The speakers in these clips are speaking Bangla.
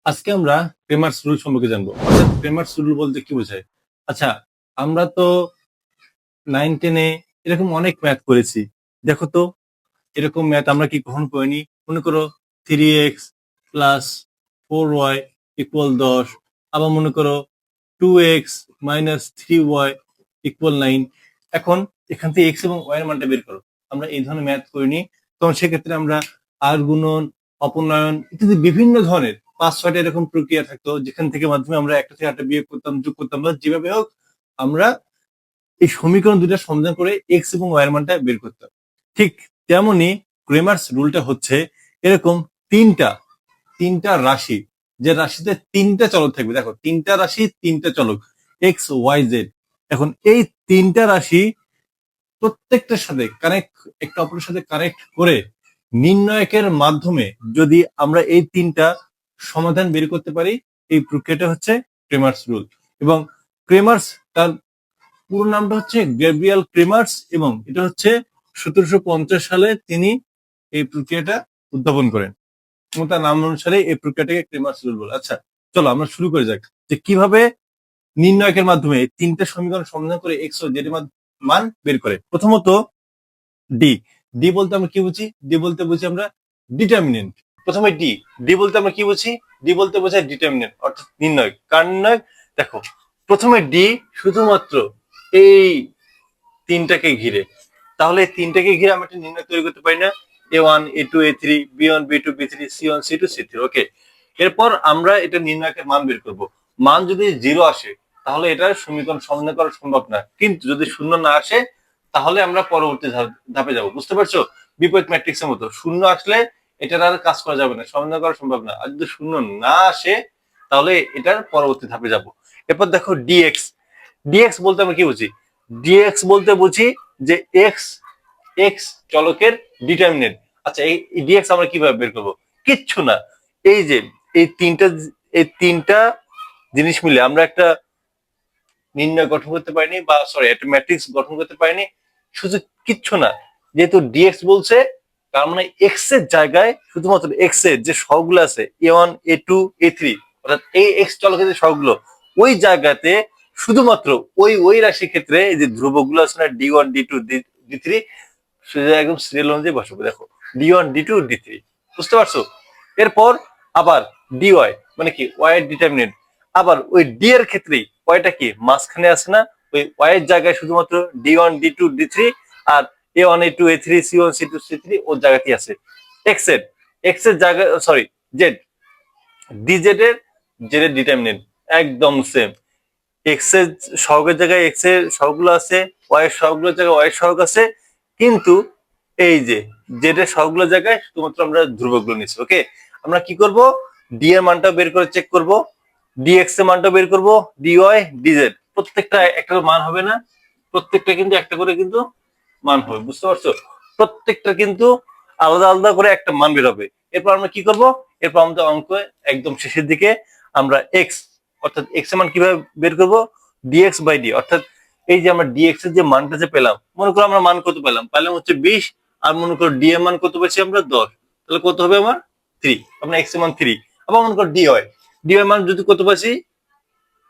আজকে আমরা ক্রেমার্স রুল সম্পর্কে জানবো। অর্থাৎ ক্রেমার্স রুল বলতে কি বোঝায়? আচ্ছা, আমরা তো 9-10-এ এরকম অনেক ম্যাথ করেছি। দেখো তো, এরকম ম্যাথ আমরা কি কখনো করিনি? মনে করো 3x প্লাস 4y ইকুয়াল 10, আবার মনে করো 2x মাইনাস 3y ইকুয়াল 9। এখন এখান থেকে x এবং y এর মানটা বের করো। আমরা এই ধরনের ম্যাথ করিনি, তখন সেক্ষেত্রে আমরা আর গুণন, অপনয়ন ইত্যাদি বিভিন্ন ধরনের 5-6টা এরকম প্রক্রিয়া থাকতো, যেখান থেকে মাধ্যমে আমরা একটা থেকে আরেকটা বিয়োগ করতাম, যোগ করতাম, বা যেভাবে হোক আমরা এই সমীকরণ দুইটা সমাধান করে এক্স এবং ওয়াই এর মানটা বের করতাম। ঠিক তেমনি ক্রেমার্স রুলটা হচ্ছে এরকম তিনটা তিনটা রাশি, যে রাশিতে তিনটা চলক থাকবে। দেখো, তিনটা রাশি, তিনটা চলক, এক্স ওয়াই জেড। এখন এই তিনটা রাশি প্রত্যেকটার সাথে কানেক্ট, একটা অপরের সাথে কানেক্ট করে নির্ণয়কের মাধ্যমে যদি আমরা এই তিনটা সমাধান বের করতে পারি, এই প্রক্রিয়াটা হচ্ছে ক্রেমার্স রুল। এবং ক্রেমার্স, তার পুরো নামটা হচ্ছে গ্যাব্রিয়েল ক্রেমার্স, এবং এটা হচ্ছে 1750 সালে তিনি এই প্রক্রিয়াটা উদ্ভাবন করেন, এবং তার নাম অনুসারে এই প্রক্রিয়াটাকে ক্রেমার্স রুল বলে। আচ্ছা, চলো আমরা শুরু করে যাক যে কিভাবে নির্ণয়কের মাধ্যমে তিনটা সমীকরণ সমাধান করে এক্স ও জেড এর মান বের করে। প্রথমত ডি। ডি বলতে আমরা কি বুঝি? ডি বলতে বুঝি আমরা ডিটারমিনেন্ট। প্রথমে ডি। ডি বলতে আমরা কি বুঝি? ডি বলতে বোঝায় ডিটারমিনেন্ট, অর্থাৎ নির্ণয়। কার নির্ণয়? দেখো, প্রথমে ডি শুধুমাত্র এই তিনটাকে ঘিরে। তাহলে এই তিনটাকে ঘিরে আমরা একটা নির্ণয় তৈরি করতে পারি না? A1 A2 A3 B1 B2 B3 C1 C2 C3। ওকে, এরপর আমরা এটা নির্ণয়কের মান বের করব। মান যদি 0 আসে তাহলে এটা সমীকরণ সমাধান করা সম্ভব না, কিন্তু যদি শূন্য না আসে তাহলে আমরা পরবর্তী ধাপে যাব। বুঝতে পারছো? বিপরীত ম্যাট্রিক্সের মতো, শূন্য আসলে এটার আর কাজ করা যাবে না, সমাধান করা সম্ভব না। আর যদি শূন্য না আসে তাহলে এটার পরবর্তী ধাপে যাব। এরপর দেখো ডিএক্স। ডিএক্স বলতে আমরা কি বুঝি? ডিএক্স বলতে বুঝি যে এক্স এক্স চলকের ডিটারমিনেন্ট। আচ্ছা, এই ডিএক্স আমরা কিভাবে বের করব? কিচ্ছু না, এই যে এই তিনটা জিনিস মিলে আমরা একটা নির্ণয় গঠন করতে পারিনি, বা সরি একটা ম্যাট্রিক্স গঠন করতে পারিনি, শুধু কিচ্ছু না। যেহেতু ডিএক্স বলছে, তার মানে এক্স এর জায়গায় শুধুমাত্র এক্স এর যে সহগুলো আছে A1 A2 A3, অর্থাৎ এই এক্স চলকের যে সহগুলো, ওই জায়গাতে শুধুমাত্র ওই রাশির ক্ষেত্রে এই যে ধ্রুবকগুলো আছে না, D1 D2 D3, সেটা একদম সিরিয়াল অনুযায়ী বসাবো। দেখো, D1 D2 D3, বুঝতে পারছো? এরপর আবার ডিওয়াই মানে কি, ওয়াই এর ডিটারমিনেন্ট। আবার ওই ডি এর ক্ষেত্রেই ওয়াইটা কি মাঝখানে আছে না, ওই ওয়াই এর জায়গায় শুধুমাত্র D1 D2 D3, আর A1 A2 A3 C1 C2 C3 ওর জায়গাতেই আছে। এক্স এর জায়গায়, সরি জেড, ডিজেড এর জেড এর ডিটারমিনেন্ট একদম সেম। এক্স এর সহগের জায়গায় এক্স এর সহগগুলো আছে, ওয়াই এর সহগগুলোর জায়গায় ওয়াই এর সহগ আছে, কিন্তু এই যে জেড এর সহগগুলোর জায়গায় শুধুমাত্র আমরা ধ্রুবকগুলো নিচ্ছি। ওকে, আমরা কি করব? ডি এর মানটা বের করে চেক করব, ডিএক্স এর মানটা বের করব, ডিওয়াই ডিজেড প্রত্যেকটা একটা মান হবে না, প্রত্যেকটা কিন্তু একটা করে কিন্তু মান হবে। বুঝতে পারছো? প্রত্যেকটা কিন্তু আলাদা আলাদা করে একটা মান বের হবে। এরপর আমরা কি করব? এরপর আমাদের অঙ্ক একদম শেষের দিকে আমরা এক্স, অর্থাৎ এক্স এর মান কিভাবে বের করব? ডিএক্স বাই ডি, অর্থাৎ এই যে আমরা ডিএক্স এর যে মানটা যে পেলাম, মনে করো আমরা মান কত পেলাম? পেলাম হচ্ছে 20, আর মনে করো ডি এর মান কত পেয়েছি আমরা? 10। তাহলে কত হবে আমার? 3। আমরা এক্স এর মান 3। আবার মনে করো ডিওয়াই, ডিওয়াই মান যদি কত পাইছি?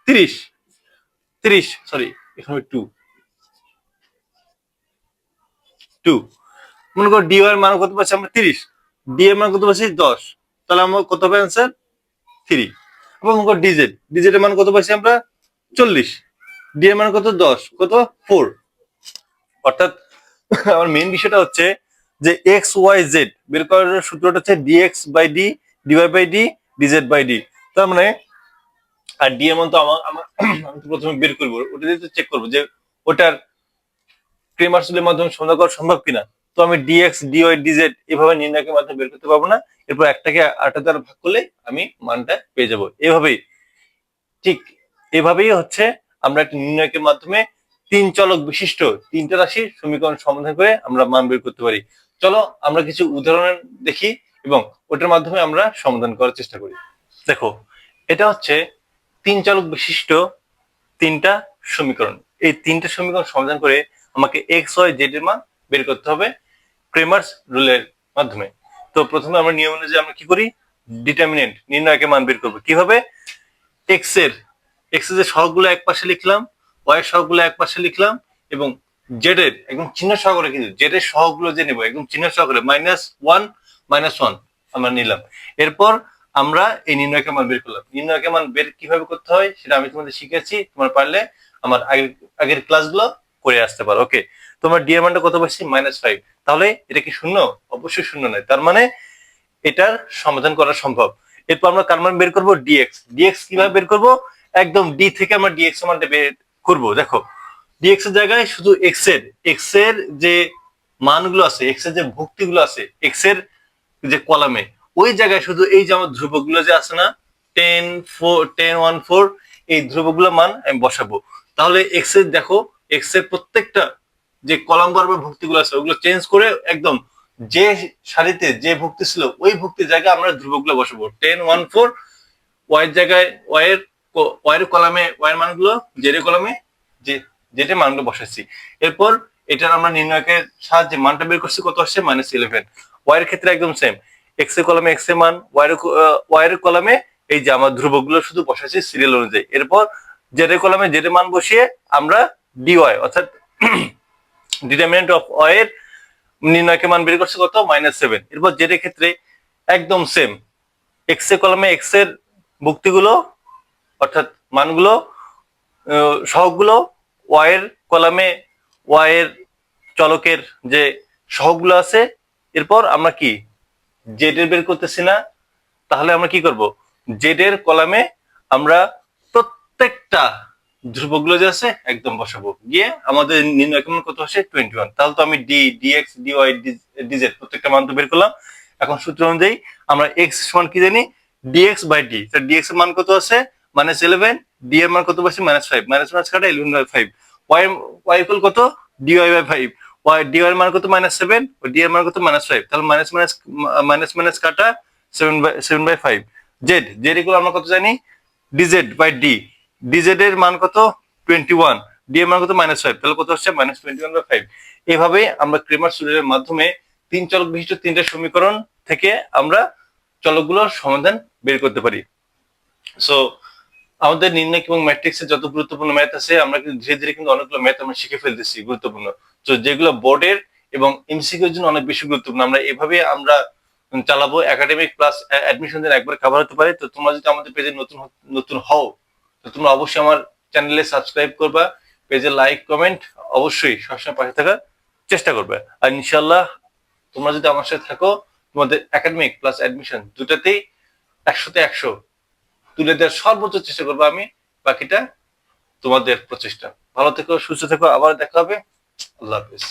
30, 30 সরি, এখানে 2 2। মনে করো ডি এর মান কত পাচ্ছি আমরা? 30। ডি এর মান কত পাচ্ছি? 10। তাহলে আমার কত হবে অ্যান্সার? 3। আবার মনে করো ডিজেড, ডিজেড এর মান কত পাচ্ছি আমরা? 40। ডি এর মান কত? 10, কত? 4। অর্থাৎ আমার মেইন বিষয়টা হচ্ছে যে এক্স ওয়াই জেড বের করার সূত্রটা হচ্ছে DX by D DY by D DZ by D. তার মানে, আর ডি এর মান তো আমি তো প্রথমে বের করবো, ওটা দিয়ে তো চেক করবো যে ওটার ক্রেমার্স রুলের মাধ্যমে সন্ধান করা সম্ভব কিনা। তো আমি ডিএক্স ডিওয়াই ডিজেড এভাবে নির্ণয়কের মাধ্যমে বের করতে পারবো না। এরপর একটাকে আটটা দ্বারা ভাগ করলে আমি মানটা পেয়ে যাবো। এভাবেই, ঠিক এভাবেই হচ্ছে আমরা একটা নির্ণয়কের মাধ্যমে তিন চলক বিশিষ্ট তিনটা রাশির সমীকরণ সমাধান করে আমরা মান বের করতে পারি। চলো আমরা কিছু উদাহরণ দেখি এবং ওটার মাধ্যমে আমরা সমাধান করার চেষ্টা করি। দেখো, এটা হচ্ছে তিন চলক বিশিষ্ট তিনটা সমীকরণ। এই তিনটা সমীকরণ সমাধান করে আমাকে এক্স ওয়াই জেড এর মান বের করতে হবে ক্রেমার্স রুলের মাধ্যমে। তো প্রথমে আমরা নিয়ম অনুযায়ী আমরা কি করি? ডিটারমিনেন্ট নির্ণয়কের মান বের করবো কিভাবে? এক্স এর যে সহগগুলো এক পাশে লিখলাম, ওয়াই এর সহগগুলো এক পাশে লিখলাম, এবং জেড এর একদম চিহ্ন সহকারে, কিন্তু জেড এর সহগগুলো যে নেবো একদম চিহ্ন সহকারে -1 আমরা নিলাম। এরপর আমরা এই নির্ণয়কের মান বের করলাম। নির্ণয়কের মান বের কিভাবে করতে হয় সেটা আমি তোমাদের শিখেছি, তোমার পারলে আমার আগের ক্লাসগুলো করে আসতে পারো। ওকে, তোমার ডি এর মানটা কত পাচ্ছি? -5। তাহলে এটা কি শূন্য? অবশ্যই শূন্য নয়, তার মানে এটার সমাধান করা সম্ভব। এরপর আমরা কার মান বের করবো? ডিএক্স কিভাবে বের করবো? একদম ডি থেকে আমরা ডিএক্স এর মানটা বের করবো। দেখো, ডিএক্স এর জায়গায় শুধু এক্স এর যে মানগুলো আছে, এক্স এর যে ভুক্তিগুলো আছে, এক্স এর যে কলামে, ওই জায়গায় শুধু এই যে আমার ধ্রুবকগুলো যে আছে না, 10 4 10 1 4, এই ধ্রুবকগুলো মান আমি বসাবো। তাহলে এক্স এর দেখো, এক্স এর প্রত্যেকটা যে কলাম বরাবর ভুক্তিগুলো আছে ওগুলো চেঞ্জ করে একদম যে সারিতে যে ভুক্তি ছিল ওই ভুক্তির জায়গায় আমরা ধ্রুবকগুলো বসাবো। 10 1 4 ওয়াই এর জায়গায় ওয়াই এর কলামে ওয়াই এর মানগুলো, জেড এর কলামে জেড এর মানগুলো বসাচ্ছি। এরপর এটার আমরা নির্ণয়কের সাহায্যে মানটা বের করছি, কত আসছে? -11। ওয়াই এর ক্ষেত্রে একদম সেম, এক্স এর কলামে এক্স এর মান, ওয়াই এর কলামে এই যে আমার ধ্রুবকগুলো শুধু বসাচ্ছি সিরিয়াল অনুযায়ী। এরপর জেড এর কলামে জেড এর মান বসিয়ে আমরা ডিওয়াই অর্থাৎ ডিটারমিনেন্ট অফ ওয়াই এর নির্ণয়কের মান বের করছে কত? -7। এরপর জেড এর ক্ষেত্রে একদম সেম, এক্স এর কলামে এক্স এর ভুক্তিগুলো অর্থাৎ মানগুলো, সহগগুলো, ওয়াই এর কলামে ওয়াই এর চলকের যে সহগগুলো আছে। এরপর আমরা কি জেড এর বের করতেছি না, তাহলে আমরা কি করব? জেড এর কলামে আমরা প্রত্যেকটা ধ্রুবকগুলো যে আছে একদম বসাবো, গিয়ে আমাদের নির্ণয়কের মান কত আসে? 21। তাহলে তো আমি ডিএক্স ডিওয়াই ডিজেড প্রত্যেকটা মান তো বের করলাম। এখন সূত্র অনুযায়ী আমরা এক্স সমান কি জানি? Dx by D. ডিএক্স এর মান কত আছে? -11। ডি এর মান কত পাচ্ছি? -5। মাইনাস কাটা 11/5। ওয়াই ইকুয়াল কত? DY by 5। ওয়াই ডি এর মান কত? -7। ও ডি এর মান কত? -5। তাহলে মাইনাস কাটা 7/5। জেড ইকুয়াল আমরা কত জানি? DZ by D. ডিজেড এর মান কত? 21। ডি এর মান কত? -5। তাহলে কত হচ্ছে? -21/5। এইভাবে আমরা ক্রেমার রুলের মাধ্যমে তিন চলক বিশিষ্ট তিনটা সমীকরণ থেকে আমরা চলকগুলোর সমাধান বের করতে পারি। সো আমাদের নির্ণয় এবং ম্যাট্রিক্সের যত গুরুত্বপূর্ণ ম্যাথ আছে আমরা কিন্তু ধীরে ধীরে কিন্তু অনেকগুলো ম্যাথ আমরা শিখে ফেলতেছি গুরুত্বপূর্ণ। তো যেগুলো বোর্ডের এবং এমসিকিউর জন্য অনেক বেশি গুরুত্বপূর্ণ, আমরা এভাবে আমরা চালাবো। একাডেমিক প্লাস অ্যাডমিশন দিন একবার কভার হতে পারে। তো তোমরা যদি আমাদের পেজে নতুন নতুন হও তো তোমরা অবশ্যই আমার চ্যানেলে সাবস্ক্রাইব করবা, পেজে লাইক কমেন্ট অবশ্যই সবসময় পাশে থাকার চেষ্টা করবে। আর ইনশাল্লাহ তোমরা যদি আমার সাথে থাকো, তোমাদের একাডেমিক প্লাস অ্যাডমিশন দুটাতেই 100তে 100 তুলে দেওয়ার সর্বোচ্চ চেষ্টা করবো আমি। বাকিটা তোমাদের প্রচেষ্টা। ভালো থেকো, সুস্থ থেকো, আবার দেখা হবে। আল্লাহ হাফিজ।